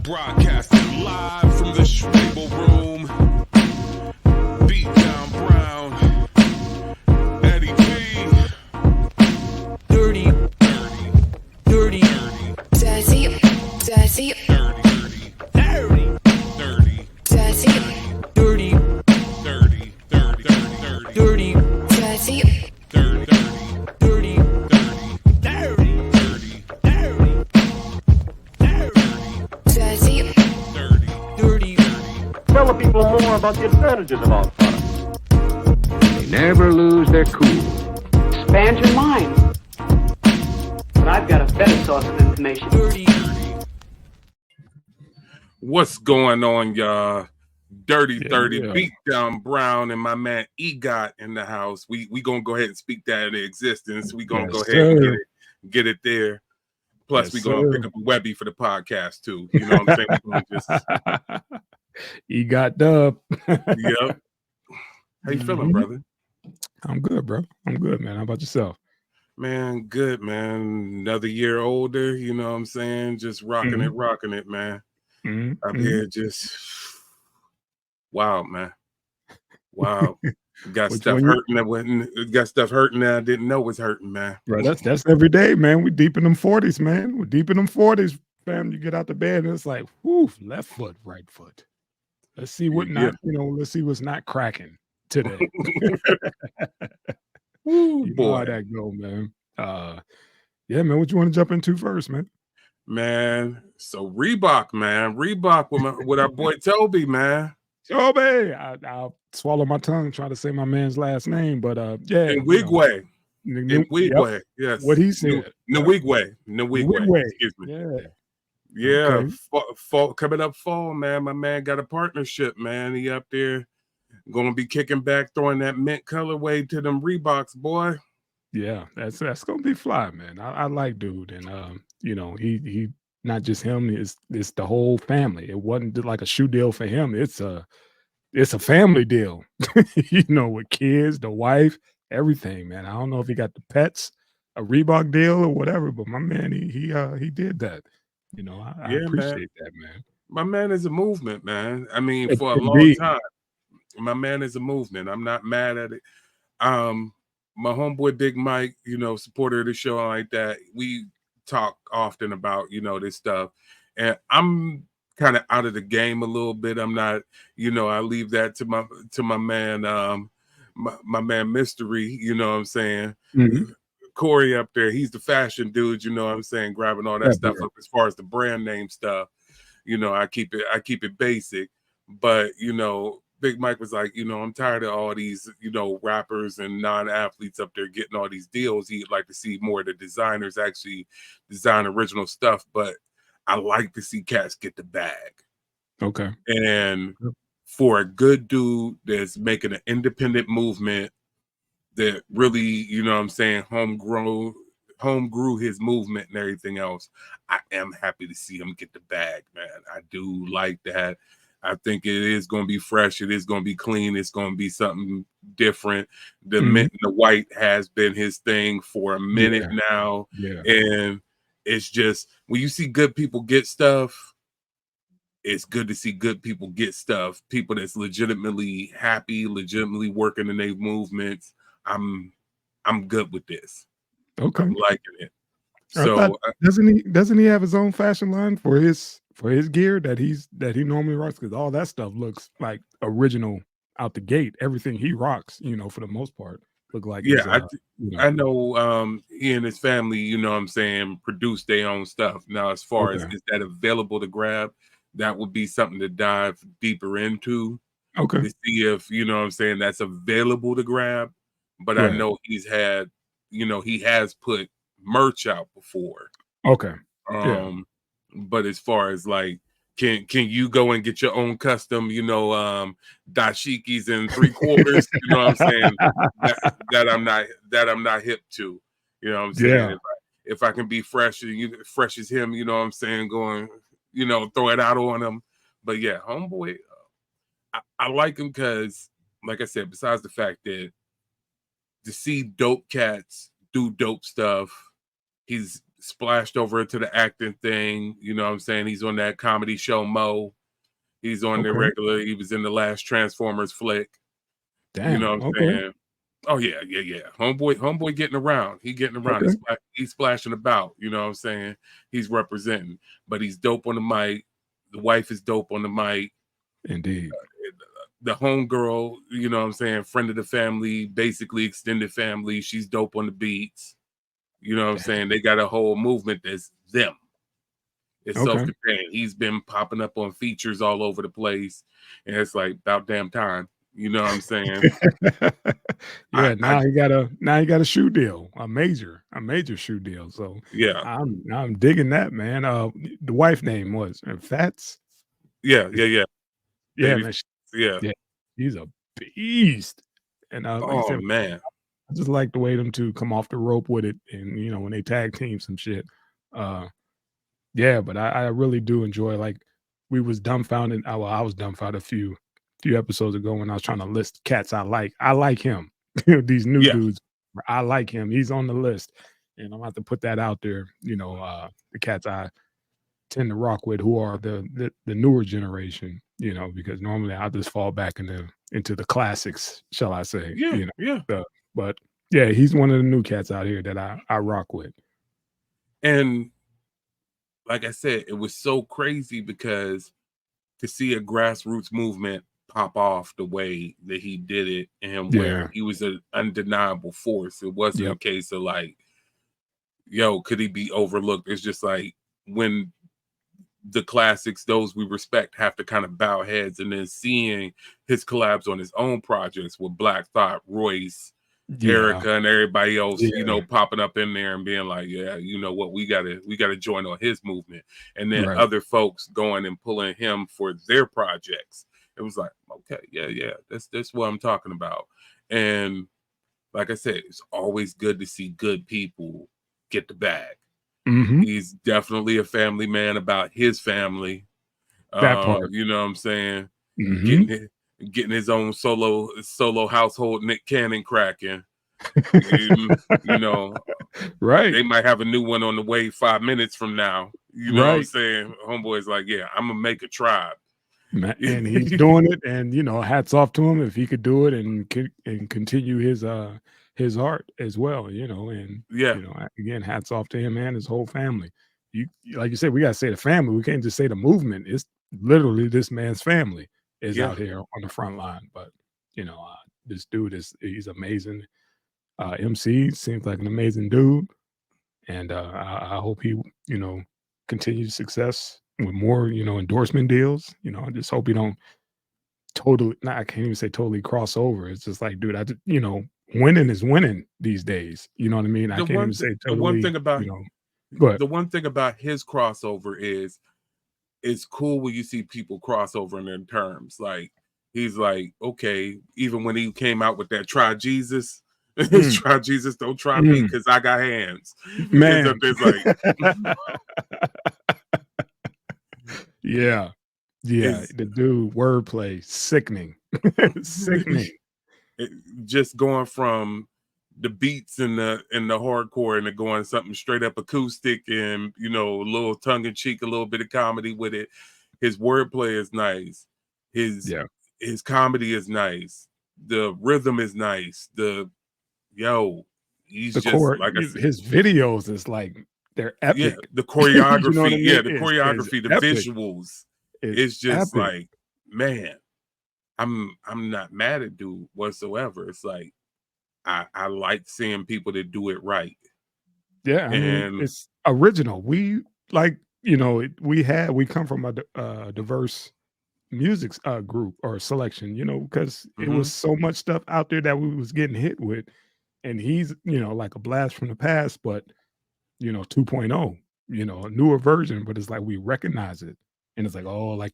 Broadcasting live from the Schwable Room. Beat down Brown. Eddie B. Dirty. Dirty. Dirty. Dirty. Dirty. Dirty. Dirty. Dirty. Dirty. Dirty. Dirty. Dirty. Dirty. Dirty. Dirty. Dirty. Dirty. Tell the people more about the advantages of our products. They never lose their cool. Expand your mind. But I've got a better source of information. Dirty. What's going on, y'all? Dirty 30 yeah. Beat down Brown and my man EGOT in the house. We gonna go ahead and speak that into existence. We gonna go ahead and get it there. Plus, Yes, we gonna sir. pick up a Webby for the podcast too. You know what I'm saying? We gonna just, He got dub. yep. How you feeling, brother? I'm good, bro. I'm good, man. How about yourself? Man, good, man. Another year older, you know what I'm saying? Just rocking it, man. Up here just wow, man. Wow. Got Which stuff one you- hurting that wasn't got stuff hurting that I didn't know was hurting, man. Bro, that's every day, man. We deep in them 40s, man. We're deep in them 40s, fam. You get out the bed and it's like, whoo, left foot, right foot. Let's see what Yeah. not, let's see what's not cracking today. Woo, You know how boy. that go, man. Yeah, man. What you want to jump into first, man? Man. So Reebok, man. Reebok with our boy Tobe, man. Tobe. I'll swallow my tongue trying to say my man's last name, but yeah. Nwigwe. Nwigwe. Yep, Yes. what he said. Nwigwe. Nwigwe. Excuse me. Yeah. Yeah, Okay. fall coming up fall, man. My man got a partnership, man. He up there gonna be kicking back, throwing that mint colorway to them Reeboks, boy. Yeah, that's gonna be fly, man. I like dude, and he not just him, it's the whole family. It wasn't like a shoe deal for him. It's a family deal, with kids, the wife, everything, man. I don't know if he got the pets, a Reebok deal or whatever, but my man, he did that. I Yeah, man. appreciate that, man. My man is a movement, man. I mean, It for a can long be. time. My man is a movement. I'm not mad at it. My homeboy Big Mike, supporter of the show like that. We talk often about, this stuff. And I'm kind of out of the game a little bit. I'm not, I leave that to my man, my man Mystery, you know what I'm saying? Mhm. Corey up there, he's the fashion dude, you know what I'm saying, grabbing all that Yeah, stuff bro. up as far as the brand name stuff. I keep it basic. But Big Mike was like, I'm tired of all these, rappers and non-athletes up there getting all these deals. He'd like to see more of the designers actually design original stuff. But I like to see cats get the bag. Okay. And for a good dude that's making an independent movement that really, home grew his movement and everything else, I am happy to see him get the bag, man. I do like that. I think it is going to be fresh. It is going to be clean. It's going to be something different. The mint and the white has been his thing for a minute now. Yeah. And it's just, when you see good people get stuff, it's good to see good people get stuff. People that's legitimately happy, legitimately working in their movements. I'm good with this. Okay. I'm liking it. I So thought- doesn't he have his own fashion line for his gear that he normally rocks? Because all that stuff looks like original out the gate. Everything he rocks, for the most part, look like yeah, I know he and his family, produce their own stuff. Now, as far as Okay. is that available to grab, that would be something to dive deeper into Okay. to see if that's available to grab. But I Right. know he's had, he has put merch out before. Okay. Yeah. But as far as like, can you go and get your own custom, dashikis and 3/4? You know what I'm saying? that I'm not hip to. You know what I'm saying? Yeah. If I can be fresh as him, you know what I'm saying, going, throw it out on him. But yeah, homeboy, I like him because, like I said, besides the fact that to see dope cats do dope stuff, he's splashed over into the acting thing. You know what I'm saying? He's on that comedy show Mo. He's on the Okay. regular. He was in the last Transformers flick. You Damn. know what I'm Okay. saying? Oh yeah. Homeboy getting around. He getting around. Okay. He's splashing about. You know what I'm saying? He's representing. But he's dope on the mic. The wife is dope on the mic. Indeed. The homegirl, you know what I'm saying, friend of the family, basically extended family. She's dope on the beats. You know what I'm Damn. saying? They got a whole movement that's them. It's Okay. self-contained. He's been popping up on features all over the place. And it's like about damn time. You know what I'm saying? Yeah, I now he got a shoe deal, a major shoe deal. So yeah. I'm digging that, man. The wife name was Fats. Yeah. Yeah, Baby. man. Yeah. Yeah, he's a beast. And like you Oh said, man. I just like the way them two come off the rope with it, and when they tag team some shit. Yeah, but I really do enjoy, like, we was dumbfounded. I was dumbfounded a few episodes ago when I was trying to list cats I like. I like him. These new Yeah. dudes, I like him. He's on the list, and I'm gonna have to put that out there. The cats I tend to rock with, who are the newer generation. Because normally I just fall back into the classics, shall I say? Yeah. Yeah. But yeah, he's one of the new cats out here that I rock with. And like I said, it was so crazy because to see a grassroots movement pop off the way that he did it, and where Yeah. he was an undeniable force. It wasn't a Yep. case of like, yo, could he be overlooked? It's just like when the classics, those we respect, have to kind of bow heads, and then seeing his collabs on his own projects with Black Thought, Royce, Yeah. Erica, and everybody else, Yeah. popping up in there and being like, yeah, you know what, we gotta join on his movement. And then Right. other folks going and pulling him for their projects. It was like, okay, yeah, that's what I'm talking about. And like I said, it's always good to see good people get the bag. Mhm. He's definitely a family man about his family. That part. You know what I'm saying? Mhm. Getting his own solo household Nick Cannon cracking. You know, Right. they might have a new one on the way 5 minutes from now. You know what I'm Right. saying? Homeboy's like, yeah, I'm gonna make a tribe. And he's doing it, and hats off to him if he could do it and continue his art as well. And Yeah. again, hats off to him and his whole family. Like you said, we gotta say the family. We can't just say the movement. It's literally this man's family is Yeah. out here on the front line. But this dude he's amazing. MC seems like an amazing dude, and I hope he continues success with more endorsement deals. I just hope he don't totally. I can't even say totally cross over. It's just like, dude, winning is winning these days. You know what I mean? I The can't one even say the one totally. thing about But the one thing about his crossover is it's cool when you see people cross over in their terms. Like he's like, okay, even when he came out with that try Jesus, try Jesus, don't try me because I got hands. man, It's like yeah, the dude wordplay sickening, sickening. just going from the beats and the hardcore and going something straight up acoustic and a little tongue in cheek, a little bit of comedy with it. His wordplay is nice. His comedy is nice. The rhythm is nice. He's The just core, like I said, his videos is like they're epic. yeah, the choreography, You know what I mean? the choreography, the epic. visuals. It's It's just epic. like, man, I'm not mad at dude whatsoever. It's like I like seeing people that do it right. Yeah, I mean, And it's original. We we come from a diverse music group or selection, because it was so much stuff out there that we was getting hit with, and he's like a blast from the past, but 2.0, a newer version, but it's like we recognize it, and it's like, oh, like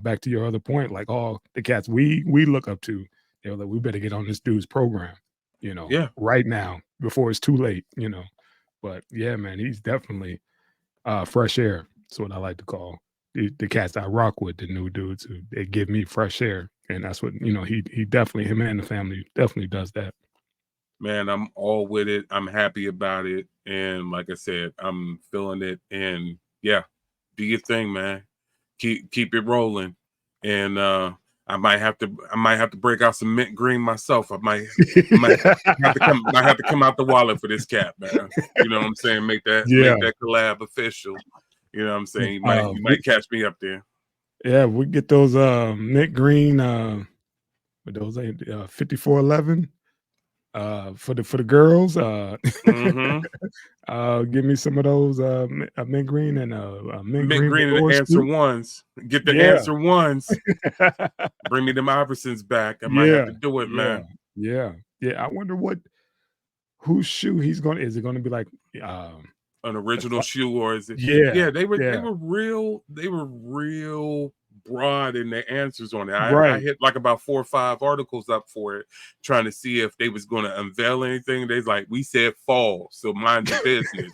back to your other point, like all the cats we look up to, they're like, we better get on this dude's program, yeah, right now before it's too late. But yeah, man, he's definitely fresh air. That's what I like to call the cats I rock with, the new dudes who they give me fresh air. And that's what, he definitely, him and the family definitely does that. Man, I'm all with it. I'm happy about it. And like I said, I'm feeling it. And yeah, do your thing, man. Keep it rolling. And I might have to break out some mint green myself. I might have to come out the wallet for this cap, man. You know what I'm saying? Make Yeah. that collab official. You know what I'm saying? You We, might catch me up there. yeah, we get those mint green with those 5411 for the girls. Mm-hmm. Give me some of those mint green and mint Mint green green and velour answer suit. ones. Get the Yeah. answer ones. Bring me them Iversons back. I might have Yeah. to do it, Yeah. man. Yeah. Yeah. I wonder whose shoe he's gonna is it gonna be like An original shoe, or is it? yeah, Yeah, they yeah. were real broad in their answers on it. I Right. hit like about 4 or 5 articles up for it, trying to see if they was going to unveil anything. They's like, we said fall, so mind your business.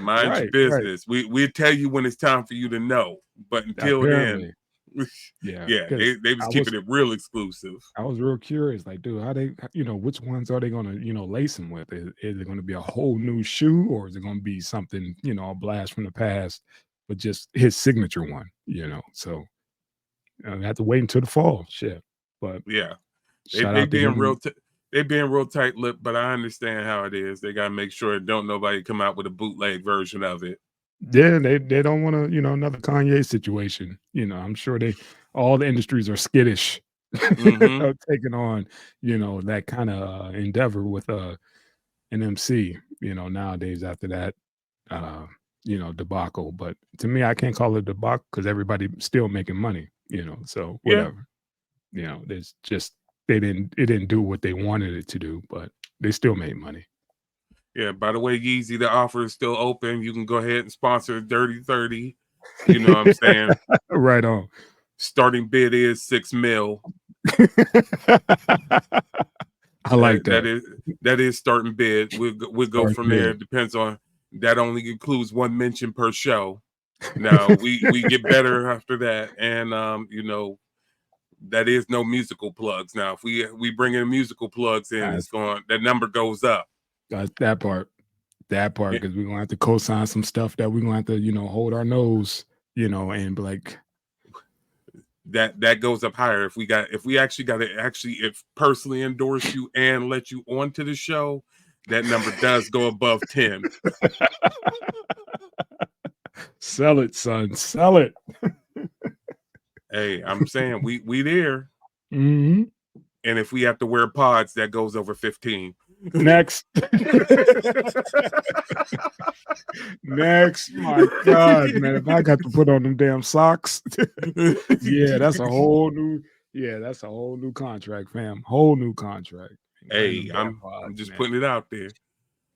Mind your Right, right. business. We'll tell you when it's time for you to know. But until then, Apparently. Yeah. yeah, Because they was keeping it real exclusive. I was real curious, like, dude, how they, which ones are they gonna, lace him with? Is it gonna be a whole new shoe, or is it gonna be something, a blast from the past, but just his signature one, So I have to wait until the fall. Shit. But Yeah. shout They out to being him. they being real tight lipped, but I understand how it is. They gotta make sure don't nobody come out with a bootleg version of it. Yeah, they don't want to, another Kanye situation. I'm sure all the industries are skittish Mm-hmm. of taking on, that kind of endeavor with an MC, nowadays after that debacle. But to me, I can't call it a debacle because everybody still making money, so Yeah. whatever. There's just it didn't do what they wanted it to do, but they still made money. Yeah. By the way, Yeezy, the offer is still open. You can go ahead and sponsor Dirty 30. You know what I'm saying? Right on. Starting bid is $6 million. I like that. That is starting bid. We'll go Start from there. bid. Depends on that only includes one mention per show. Now we get better after that. And that is no musical plugs. Now if we bring in musical plugs in, That's it's going that number goes up. that part. That part, Yeah. because we're gonna have to co-sign some stuff that we're gonna have to, hold our nose, and be like, That goes up higher if we actually got to if personally endorse you and let you onto the show, that number does go above 10. sell it, son, sell it. Hey, I'm saying we there. Hmm. And if we have to wear pods, that goes over 15. Next. Next, my God, man. If I got to put on them damn socks, that's a whole new contract, fam. Whole new contract. Hey, I'm just putting it out there.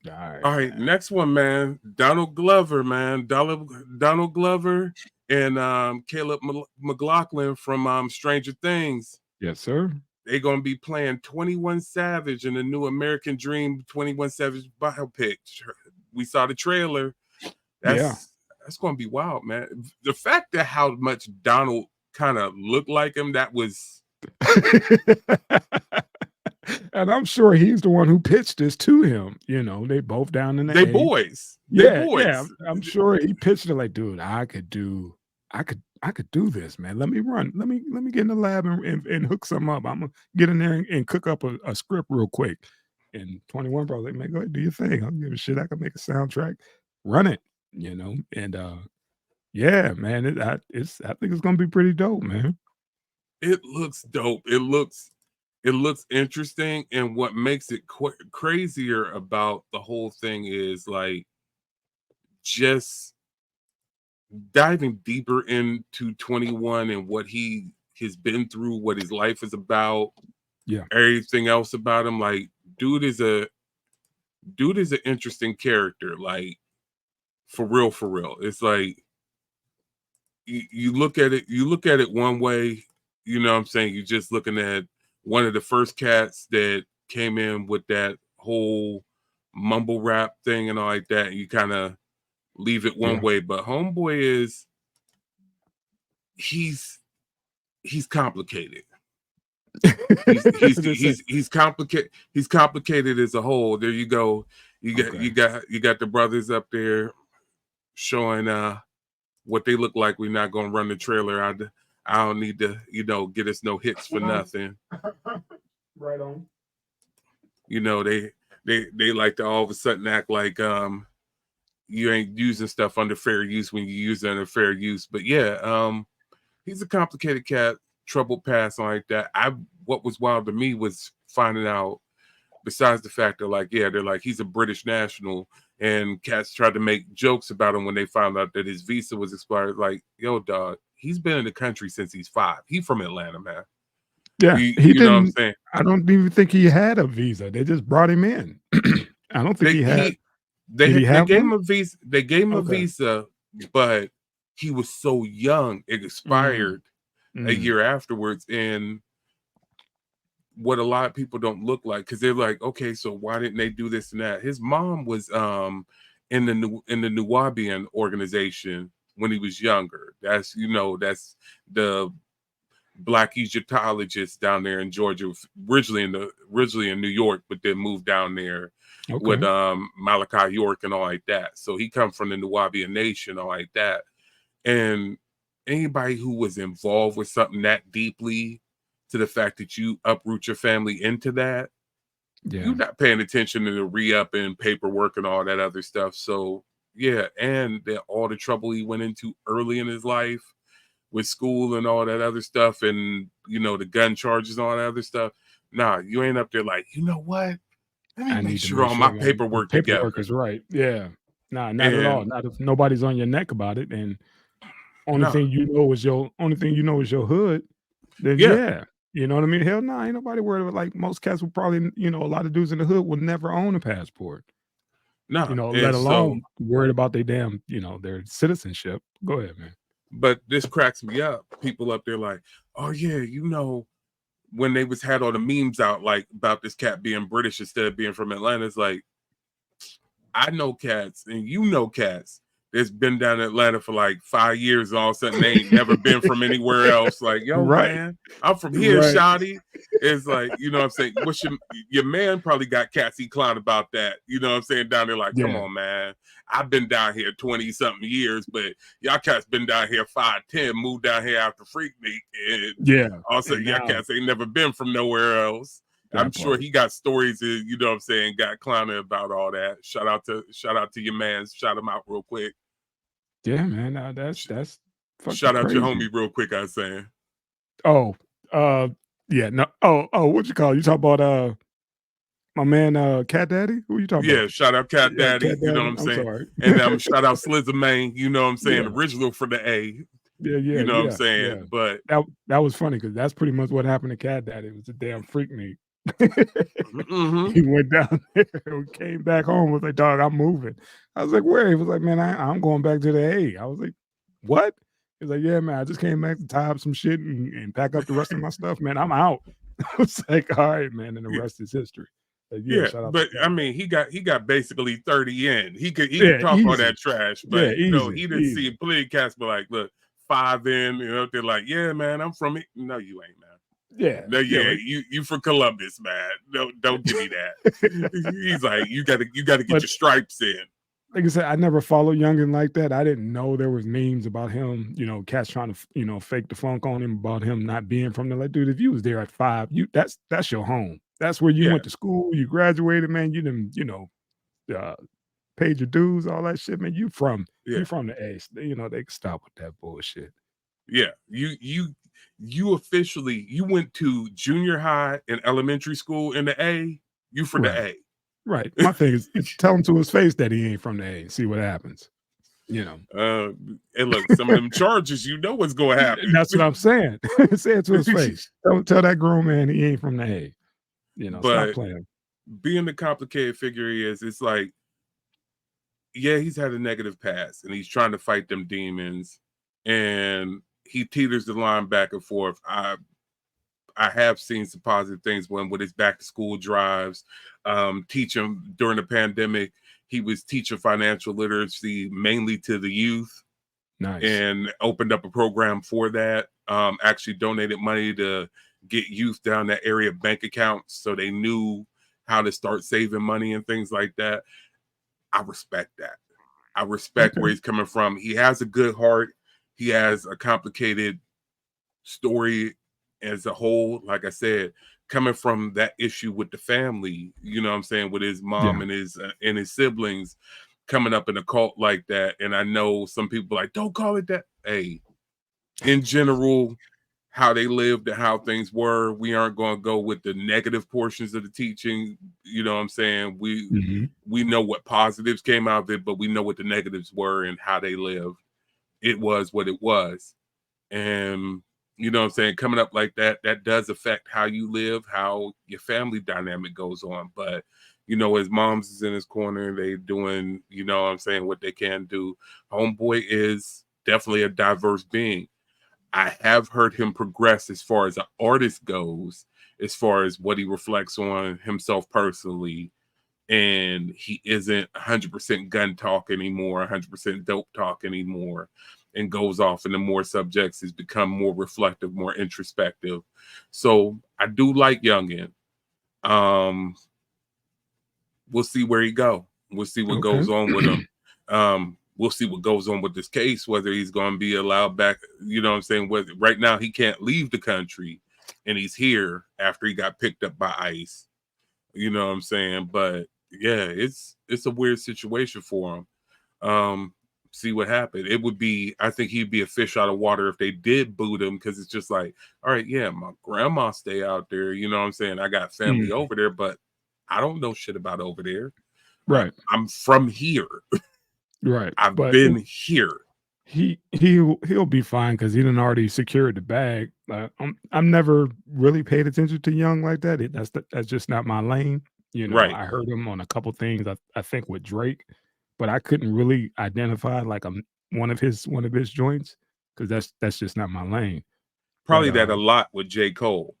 All right, man. next one, man. Donald Glover, man. Donald Glover and Caleb McLaughlin from Stranger Things. Yes, sir. They're gonna be playing 21 Savage in the new American Dream 21 Savage biopic. We saw the trailer. That's gonna be wild, man. The fact that how much Donald kind of looked like him, that was And I'm sure he's the one who pitched this to him. They both down in the they age. boys. Yeah, They boys. yeah. I'm sure he pitched it like, dude, I could do this, man. Let me get in the lab and hook something up. I'm gonna get in there and cook up a script real quick. And 21 bro, like, man, go ahead, do your thing. I don't give a shit. I can make a soundtrack, run it, and yeah, man, I think it's gonna be pretty dope, man. It looks dope. It looks interesting, and what makes it crazier about the whole thing is like just diving deeper into 21 and what he has been through, what his life is about, everything else about him. Like, dude is an interesting character. Like, for real. It's like you look at it one way, you know what I'm saying? You're just looking at one of the first cats that came in with that whole mumble rap thing and all like that, and you kind of leave it one way. But homeboy he's complicated. He's complicated. He's complicated as a whole. There you go. You got the brothers up there showing what they look like. We're not gonna run the trailer. I don't need to, get us no hits for nothing. Right on. They like to all of a sudden act like you ain't using stuff under fair use when you use it under fair use. But yeah, he's a complicated cat, troubled past like that. What was wild to me was finding out, besides the fact that they're like he's a British national, and cats tried to make jokes about him when they found out that his visa was expired. Like, yo, dog, he's been in the country since he's 5. He from Atlanta, man. Yeah, he didn't. know what I'm saying? I don't even think he had a visa. They just brought him in. I don't think he had. They gave him one? a visa. They gave him a Okay. visa, but he was so young, it expired a year afterwards. And what a lot of people don't look like, because they're like, okay, so why didn't they do this and that? His mom was in the Nuwaubian organization when he was younger. That's the Black Egyptologists down there in Georgia, originally in New York, but then moved down there with Malachi York and all like that. So he come from the Nuwaubian nation, all like that. And anybody who was involved with something that deeply, to the fact that you uproot your family into that, you're not paying attention to the re-up and paperwork and all that other stuff. So yeah, and all the trouble he went into early in his life with school and all that other stuff, and the gun charges and all that other stuff. Nah, you ain't up there like, you know what? Let me make sure all my paperwork together. Is right. Yeah. Nah, not at all. Not if nobody's on your neck about it, and only thing you know is your hood. Then yeah. You know what I mean? Hell no, ain't nobody worried about, like, most cats would probably, a lot of dudes in the hood would never own a passport. No, let alone worried about their damn, their citizenship. Go ahead, man. But this cracks me up. People up there like, oh yeah, when they had all the memes out like about this cat being British instead of being from Atlanta, it's like, I know cats and cats that's been down in Atlanta for like 5 years, and all of a sudden they ain't never been from anywhere else. Like, yo, man, I'm from here, Shotty. It's like, you know what I'm saying? What's your man probably got cats he clown about that. You know what I'm saying? Down there like, come on, man. I've been down here 20-something years, but y'all cats been down here 5, 10, moved down here after Freaknik. And also, y'all cats ain't never been from nowhere else. I'm sure he got stories, you know what I'm saying, got clowning about all that. Shout out to your man. Shout him out real quick. Yeah, man. That's shout out crazy. your homie real quick, I was saying. Oh, yeah, no. Oh, what you call it? You talk about my man Cat Daddy? Who you talking about? Yeah, shout out Cat Daddy, Cat you know what I'm saying? Sorry. And shout out Slizzer Main, you know what I'm saying? Original for the A. Yeah, you know what I'm saying? Yeah. But that was funny because that's pretty much what happened to Cat Daddy. It was a damn Freaknik. He went down there and came back home, was like, dog, I'm moving. I was like, where? He was like, man, I'm going back to the A. I was like, what? He was like, yeah, man, I just came back to tie up some shit and pack up the rest of my stuff, man. I'm out. I was like, all right, man, and the rest is history. Like, but I mean, he got basically 30 in. He could talk all that trash, but he didn't see plenty of cats be like, look, 5 in, they're like, yeah, man, I'm from it. No, you ain't, man. Yeah. No, you from Columbus, man. No, don't give me that. He's like, you gotta get your stripes in. Like I said, I never followed Youngin like that. I didn't know there was memes about him, cats trying to, fake the funk on him about him not being from there. Like, dude, if you was there at 5, that's your home. That's where you went to school, you graduated, man. You didn't, paid your dues, all that shit, man. You from the A. They can stop with that bullshit. Yeah, you officially went to junior high and elementary school in the A. You for the A. Right. My thing is, tell him to his face that he ain't from the A. See what happens. And look, some of them charges, what's going to happen. That's what I'm saying. Say it to his face. Tell that grown man he ain't from the A. But stop playing. Being the complicated figure he is, it's like, yeah, he's had a negative past, and he's trying to fight them demons, and he teeters the line back and forth. I have seen some positive things with his back to school drives, teaching during the pandemic. He was teaching financial literacy mainly to the youth. Nice. And opened up a program for that. Actually donated money to get youth down that area bank accounts so they knew how to start saving money and things like that. I respect that. I respect where he's coming from. He has a good heart. He has a complicated story as a whole. Like I said, coming from that issue with the family, you know what I'm saying, with his mom and his siblings, coming up in a cult like that. And I know some people like, don't call it that. Hey, in general, how they lived and how things were, we aren't going to go with the negative portions of the teaching. You know what I'm saying? We know what positives came out of it, but we know what the negatives were and how they lived. It was what it was. And you know what I'm saying, coming up like that, that does affect how you live, how your family dynamic goes on. But you know, his mom's is in his corner, they doing, you know what I'm saying, what they can do. Homeboy is definitely a diverse being. I have heard him progress as far as an artist goes, as far as what he reflects on himself personally. And he isn't 100% gun talk anymore, 100% dope talk anymore, and goes off into more subjects, has become more reflective, more introspective. So I do like Youngin. We'll see where he go. We'll see what goes on with him. We'll see what goes on with this case, whether he's going to be allowed back. You know what I'm saying? Whether, right now, he can't leave the country, and he's here after he got picked up by ICE. You know what I'm saying? But yeah, it's a weird situation for him. See what happened. It would be, I think he'd be a fish out of water if they did boot him, because it's just like, all right, yeah, my grandma stay out there. You know what I'm saying? I got family over there, but I don't know shit about over there. Right. I'm from here. Right. I've been here. He'll be fine because he done already secured the bag. I'm never really paid attention to Young like that. That's just not my lane. You know, Right. I heard him on a couple things. I think with Drake, but I couldn't really identify like one of his joints because that's just not my lane. Probably But, that a lot with J. Cole.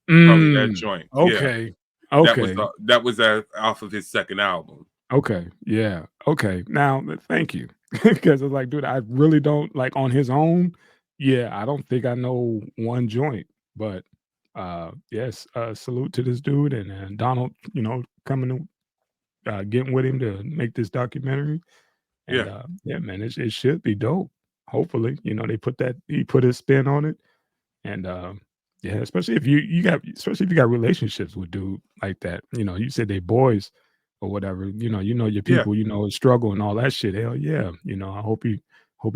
Probably that joint. Okay. Yeah. Okay. That was off of his second album. Okay. Yeah. Okay. Now, thank you. Because it's like, dude, I really don't like on his own. Yeah, I don't think I know one joint. But yes, salute to this dude and Donald, you know, coming to getting with him to make this documentary. And Yeah. yeah, man, it should be dope. Hopefully, you know, he put his spin on it. And yeah, especially if especially if you got relationships with dude like that. You know, you said they boys or whatever, you know your people, you know, struggle and all that shit. Hell yeah. You know, I hope you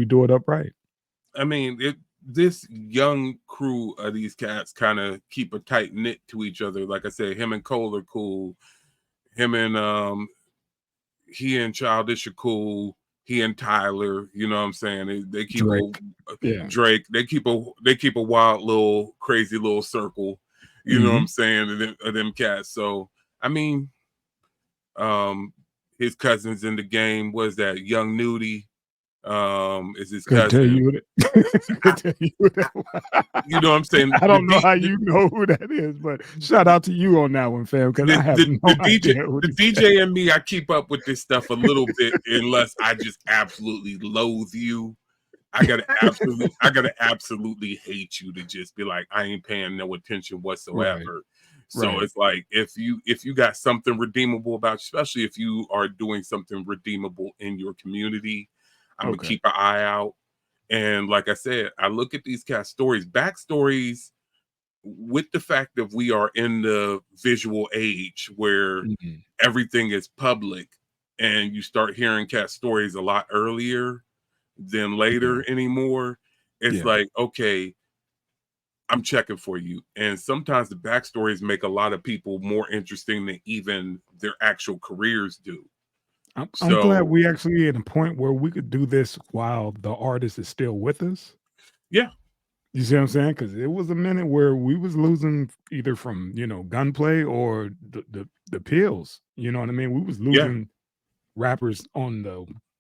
do it upright. I mean, this young crew of these cats kind of keep a tight knit to each other. Like I said, him and Cole are cool. Him and he and Childish are cool. He and Tyler, you know what I'm saying? They keep Drake. Drake. They keep a wild little crazy little circle. You know what I'm saying? Of them cats. So I mean, his cousins in the game was that Young Nudie. Is his Couldn't tell cousin. you what You know what I'm saying? I don't know how you know who that is, but shout out to you on that one, fam, because I have no idea who the this DJ and me, I keep up with this stuff a little bit unless I just absolutely loathe you. I gotta absolutely hate you to just be like, I ain't paying no attention whatsoever. So it's like if you got something redeemable about you, especially if you are doing something redeemable in your community, I'm gonna keep an eye out. And like I said, I look at these cast stories, backstories, with the fact that we are in the visual age where everything is public, and you start hearing cat stories a lot earlier than later anymore. It's like, okay, I'm checking for you. And sometimes the backstories make a lot of people more interesting than even their actual careers do. I'm glad we actually at a point where we could do this while the artist is still with us. Yeah. You see what I'm saying? Because it was a minute where we was losing either from, you know, gunplay or the pills. You know what I mean? We was losing rappers on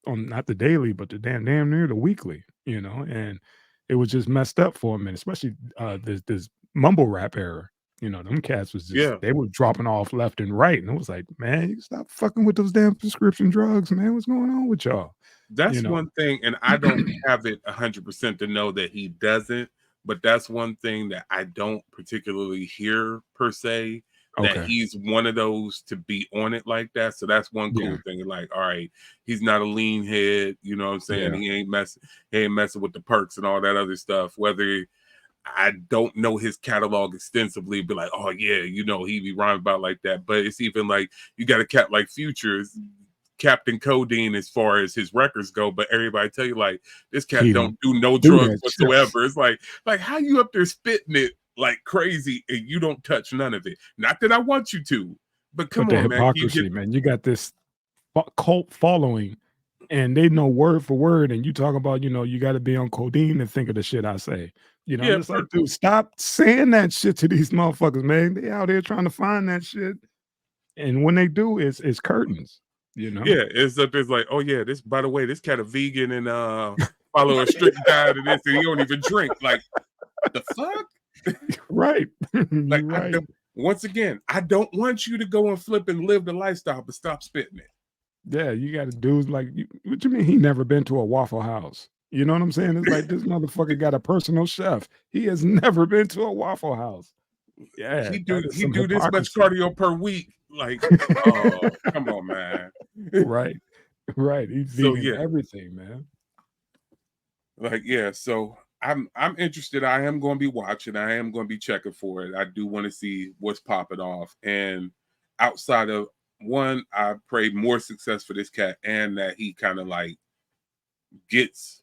not the daily, but the damn near the weekly, you know, and it was just messed up for a minute, especially this mumble rap era. You know, them cats was just they were dropping off left and right. And it was like, man, you stop fucking with those damn prescription drugs, man. What's going on with y'all? That's You know? one thing, and I don't have it 100% to know that he doesn't, but that's one thing that I don't particularly hear per se. That Okay. he's one of those to be on it like that. So that's one Yeah. cool thing. Like, all right, he's not a lean head, you know what I'm saying? Yeah. He ain't messing with the perks and all that other stuff. Whether I don't know his catalog extensively, be like, oh yeah, you know, he be rhyming about like that. But it's even like you got a cat like Futures, Captain Codeine as far as his records go, but everybody tell you like this cat He don't don't do no do drugs that shit. whatsoever. It's like how you up there spitting it like crazy and you don't touch none of it. Not that I want you to, but But come the on, man. You get hypocrisy, man. You got this cult following, and they know word for word. And you talk about, you got to be on codeine and think of the shit I say. I'm yeah, just like, dude, stop saying that shit to these motherfuckers, man. They out here trying to find that shit, and when they do, it's curtains. yeah. It's up there's like, oh yeah, this by the way, this cat a vegan and follow a strict diet and this and he don't even drink. Like the fuck? Right. Like You're I right. don't once again, I don't want you to go and flip and live the lifestyle, but stop spitting it. Yeah, you got dudes like what you mean he never been to a Waffle House? You know what I'm saying? It's like this motherfucker got a personal chef. He has never been to a Waffle House. Yeah, that is He some do this much hypocrisy. cardio per week. Like, oh, come on, man. Right. Right. He's So vegan yeah, everything, man. like yeah. So I'm interested. I am going to be watching. I am going to be checking for it. I do want to see what's popping off. And outside of one, I pray more success for this cat and that he kind of like gets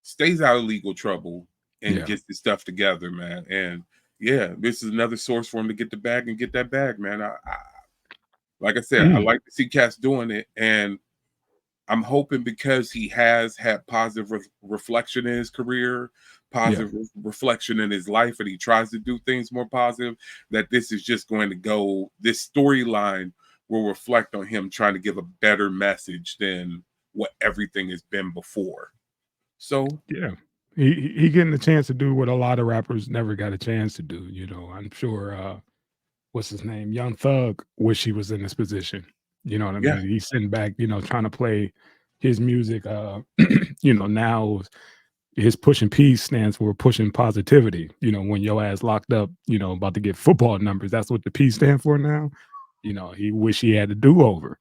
stays out of legal trouble and Yeah. gets his stuff together, man. And yeah, this is another source for him to get the bag and get that bag, man. I like I said, I Mm, like to see cats doing it, and I'm hoping because he has had positive reflection in his career, yeah. positive reflection in his life, and he tries to do things more positive, that this is just going to go, this storyline will reflect on him trying to give a better message than what everything has been before. So, Yeah. He getting a chance to do what a lot of rappers never got a chance to do. I'm sure what's his name? Young Thug wish he was in this position. You know what I yeah, mean? He's sitting back, trying to play his music. Now his pushing peace stands for pushing positivity. When your ass locked up, about to get football numbers, that's what the P stand for now. He wish he had a do-over,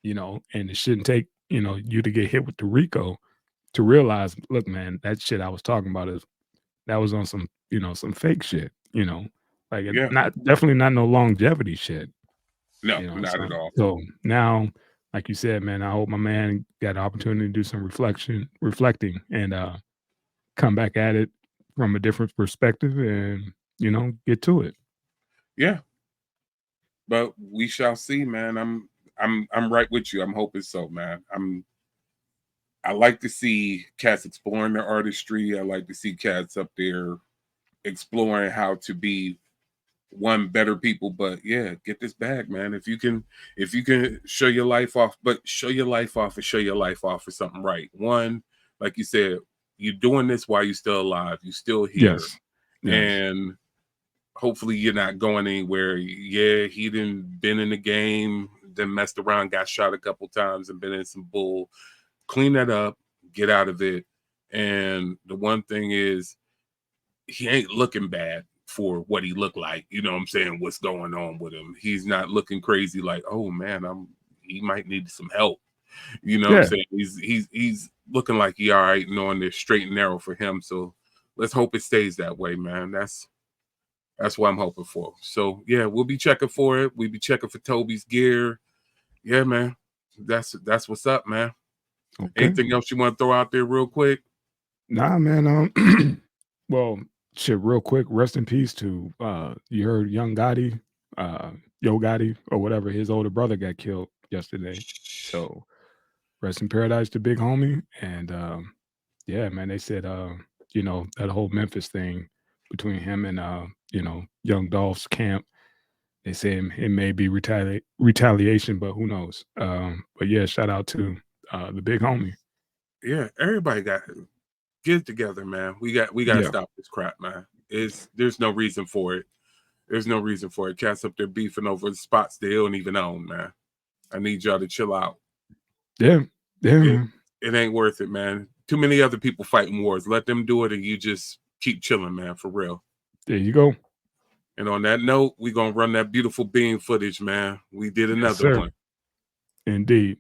and it shouldn't take, you to get hit with the Rico to realize, look, man, that shit I was talking about is that was on some, some fake shit, like yeah. not definitely not no longevity shit, No, not so, at all. so now, like you said, man, I hope my man got an opportunity to do some reflecting and come back at it from a different perspective and, get to it. Yeah, but we shall see, man. I'm right with you. I'm hoping so, man. I like to see cats exploring their artistry. I like to see cats up there exploring how to be one better people. But yeah, get this bag, man. If you can show your life off, but show your life off and show your life off for something right. One, like you said, you're doing this while you're still alive. You're still here. Yes. Yes. And hopefully you're not going anywhere. Yeah, he didn't been in the game, then messed around, got shot a couple times, and been in some bull. Clean that up, get out of it. And the one thing is, he ain't looking bad for what he looked like. You know what I'm saying? What's going on with him? He's not looking crazy like, oh man, he might need some help. You know what I'm Yeah. saying? He's looking like he all right, knowing they're straight and narrow for him. So let's hope it stays that way, man. That's what I'm hoping for. So yeah, we'll be checking for it. We'll be checking for Toby's gear. Yeah, man. That's what's up, man. Okay. Anything else you want to throw out there real quick? Nah, man. Well, shit, real quick. Rest in peace to you heard Young Gotti, Yo Gotti, or whatever. His older brother got killed yesterday. So rest in paradise to Big Homie. And yeah, man, they said that whole Memphis thing between him and Young Dolph's camp. They say it may be retaliation, but who knows? But yeah, shout out to the Big Homie. Yeah, everybody got get it together, man. We got to Yeah. stop this crap, man. There's no reason for it. There's no reason for it. Cats up there beefing over the spots they don't even own, man. I need y'all to chill out. Yeah. Yeah, It man. it ain't worth it, man. Too many other people fighting wars. Let them do it, and you just keep chilling, man, for real. There you go. And on that note, we're gonna run that beautiful bean footage, man. We did Yes, another sir. one. Indeed.